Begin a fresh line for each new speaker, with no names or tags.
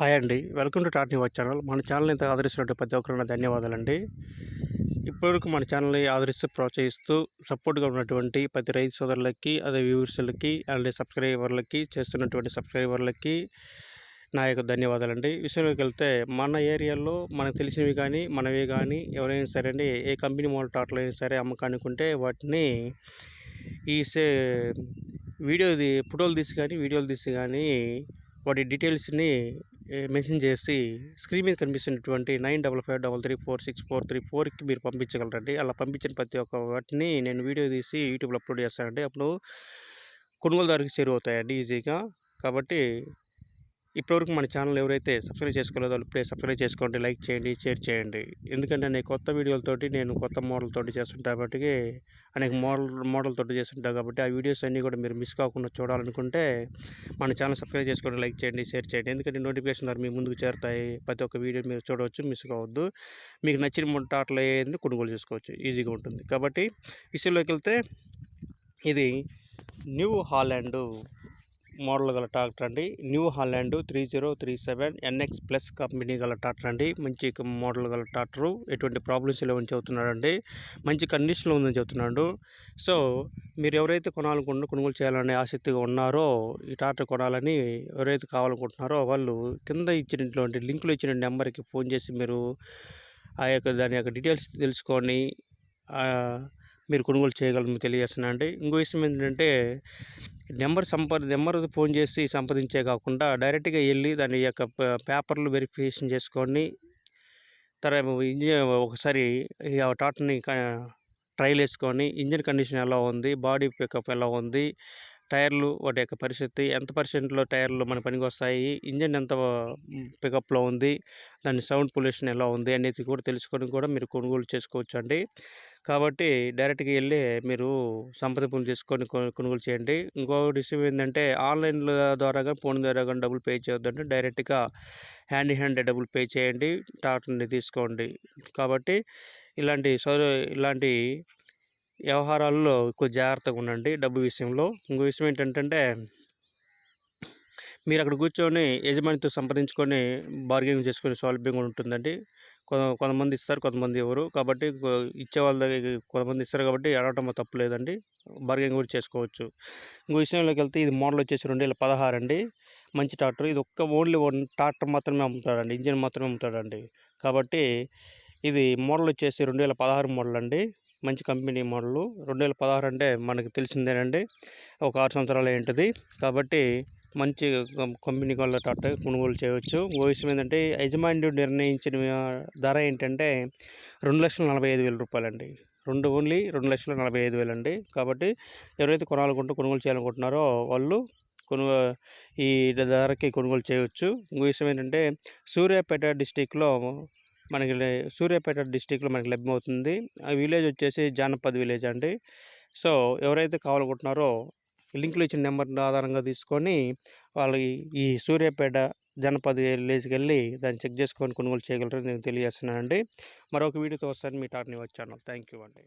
Hi అండి. Welcome to Nivash channel. మన ఛానల్‌ని ఇంత ఆదరిస్తున్నట్టు ప్రతి ఒక్కరికి ధన్యవాదాలండి. ఇప్పటివరకు మన ఛానల్‌ని ఆదరిస్తూ, ప్రోత్సహిస్తూ సపోర్ట్‌గా ఉన్నటువంటి ప్రతి రైతు సోదరులకి, అదే వ్యూవర్స్‌లకి అండ్ సబ్స్క్రైబర్లకి, చేస్తున్నటువంటి సబ్స్క్రైబర్లకి నా యొక్క ధన్యవాదాలండి. విషయంలోకెళ్తే మన ఏరియాలో మనకు తెలిసినవి కానీ, మనవి కానీ ఎవరైనా సరే అండి, ఏ కంపెనీ మోడల్ ట్రాక్టర్లైనా సరే అమ్మకానికి ఉంటే వాటిని ఈ సే ఫోటోలు తీసి కానీ, వీడియోలు తీసి కానీ వాటి డీటెయిల్స్ని మెన్షన్ చేసి స్క్రీన్ మీద కనిపిస్తున్నటువంటి 9553346434కి మీరు పంపించగలరండి. అలా పంపించిన ప్రతి ఒక్క వాటిని నేను వీడియో తీసి యూట్యూబ్లో అప్లోడ్ చేస్తానండి. అప్పుడు కొనుగోలుదారుకి చేరువవుతాయండి ఈజీగా. కాబట్టి ఇప్పటివరకు మన ఛానల్ ఎవరైతే సబ్స్క్రైబ్ చేసుకోలేదో వాళ్ళు ఇప్పుడే సబ్స్క్రైబ్ చేసుకోండి, లైక్ చేయండి, షేర్ చేయండి. ఎందుకంటే నేను కొత్త వీడియోలతోటి నేను కొత్త మోడల్తోటి చేస్తుంటా కాబట్టి, అనేక మోడల్తోటి చేస్తుంటా కాబట్టి ఆ వీడియోస్ అన్నీ కూడా మీరు మిస్ కాకుండా చూడాలనుకుంటే మన ఛానల్ సబ్స్క్రైబ్ చేసుకోండి, లైక్ చేయండి, షేర్ చేయండి. ఎందుకంటే నోటిఫికేషన్ ద్వారా మీ ముందుకు చేరుతాయి. ప్రతి ఒక్క వీడియో మీరు చూడవచ్చు, మిస్ కావద్దు. మీకు నచ్చిన టాటలు ఏంది కొనుగోలు చేసుకోవచ్చు, ఈజీగా ఉంటుంది. కాబట్టి విషయంలోకి వెళ్తే ఇది న్యూ హాలాండ్ మోడల్ గల ట్రాక్టర్ అండి. New Holland 3037 NX plus company గల ట్రాక్టర్ అండి. మంచి మోడల్ గల ట్రాక్టరు, ఎటువంటి ప్రాబ్లమ్స్ లేవని చెబుతున్నాడండి. మంచి కండిషన్లో ఉందని చెబుతున్నాడు. సో మీరు ఎవరైతే కొనుగోలు చేయాలనే ఆసక్తిగా ఉన్నారో, ఈ ట్రాక్టర్ కొనాలని ఎవరైతే కావాలనుకుంటున్నారో వాళ్ళు కింద ఇచ్చినటువంటి లింకులు ఇచ్చిన నెంబర్కి ఫోన్ చేసి మీరు దాని యొక్క డీటెయిల్స్ తెలుసుకొని మీరు కొనుగోలు చేయగలరని తెలియజేస్తున్నాను అండి. ఇంకో విషయం ఏంటంటే నెంబర్ ఫోన్ చేసి సంప్రదించే కాకుండా డైరెక్ట్గా వెళ్ళి దాని యొక్క పేపర్లు వెరిఫికేషన్ చేసుకొని ఒకసారి ఆ టాటాని ట్రైల్ వేసుకొని ఇంజిన్ కండిషన్ ఎలా ఉంది, బాడీ పికప్ ఎలా ఉంది, టైర్లు వాటి యొక్క పరిస్థితి, ఎంత పర్సెంట్లో టైర్లు మన పనికి వస్తాయి, ఇంజిన్ ఎంత పికప్లో ఉంది, దాని సౌండ్ పొల్యూషన్ ఎలా ఉంది అనేది కూడా తెలుసుకొని కూడా మీరు కొనుగోలు చేసుకోవచ్చు అండి. కాబట్టి డైరెక్ట్గా వెళ్ళి మీరు సంప్రదింపులు చేసుకొని కొనుగోలు చేయండి. ఇంకో విషయం ఏంటంటే ఆన్లైన్ల ద్వారా కానీ ఫోన్ ద్వారా కానీ డబ్బులు పే చేయొద్దండి. డైరెక్ట్గా హ్యాండ్ ఇన్ హ్యాండ్ డబ్బులు పే చేయండి, టాటాని తీసుకోండి. కాబట్టి ఇలాంటి వ్యవహారాల్లో ఎక్కువ జాగ్రత్తగా ఉండండి డబ్బు విషయంలో. ఇంకో విషయం ఏంటంటే మీరు అక్కడ కూర్చొని యజమానితో సంప్రదించుకొని బార్గెనింగ్ చేసుకునే సౌలభ్యంగా ఉంటుందండి. కొంతమంది ఇస్తారు, కొంతమంది ఇవ్వరు. కాబట్టి ఇచ్చే వాళ్ళ దగ్గర కొంతమంది ఇస్తారు కాబట్టి అడగటం తప్పు లేదండి, బార్గెనింగ్ కూడా చేసుకోవచ్చు. ఇంకో విషయంలోకి వెళ్తే ఇది మోడల్ వచ్చేసి 2016 అండి. మంచి ట్రాక్టర్. ఇది ఓన్లీ ట్రాక్టర్ మాత్రమే అమ్ముతాడండి, ఇంజిన్ మాత్రమే అమ్ముతాడండి. కాబట్టి ఇది మోడల్ వచ్చేసి 2016 మోడల్ అండి. మంచి కంపెనీ మోడలు. 2016 అంటే మనకు తెలిసిందేనండి, ఒక 6 సంవత్సరాలు ఏంటిది. కాబట్టి మంచి కంపెనీ వాళ్ళ ట్రాక్టర్ కొనుగోలు చేయవచ్చు. ఓ విషయం ఏంటంటే యజమానుడు నిర్ణయించిన ధర ఏంటంటే 2,45,000 రూపాయలండి. ఓన్లీ 2,45,000 అండి. కాబట్టి ఎవరైతే కొనుగోలు చేయాలనుకుంటున్నారో వాళ్ళు ఈ ధరకి కొనుగోలు చేయవచ్చు. ఇంకో విషయం ఏంటంటే సూర్యాపేట డిస్టిక్లో మనకి లభ్యమవుతుంది. ఆ విలేజ్ వచ్చేసి జానపద్ విలేజ్ అండి. సో ఎవరైతే కావాలనుకుంటున్నారో లింకులు ఇచ్చిన నెంబర్ ఆధారంగా తీసుకొని వాళ్ళు ఈ సూర్యాపేట జనపద విలేజ్కి వెళ్ళి దాన్ని చెక్ చేసుకొని కొనుగోలు చేయగలరని నేను తెలియజేస్తున్నానండి. మరొక వీడియోతో వస్తాను మీ నివాష్ ఛానల్. థ్యాంక్ యూ అండి.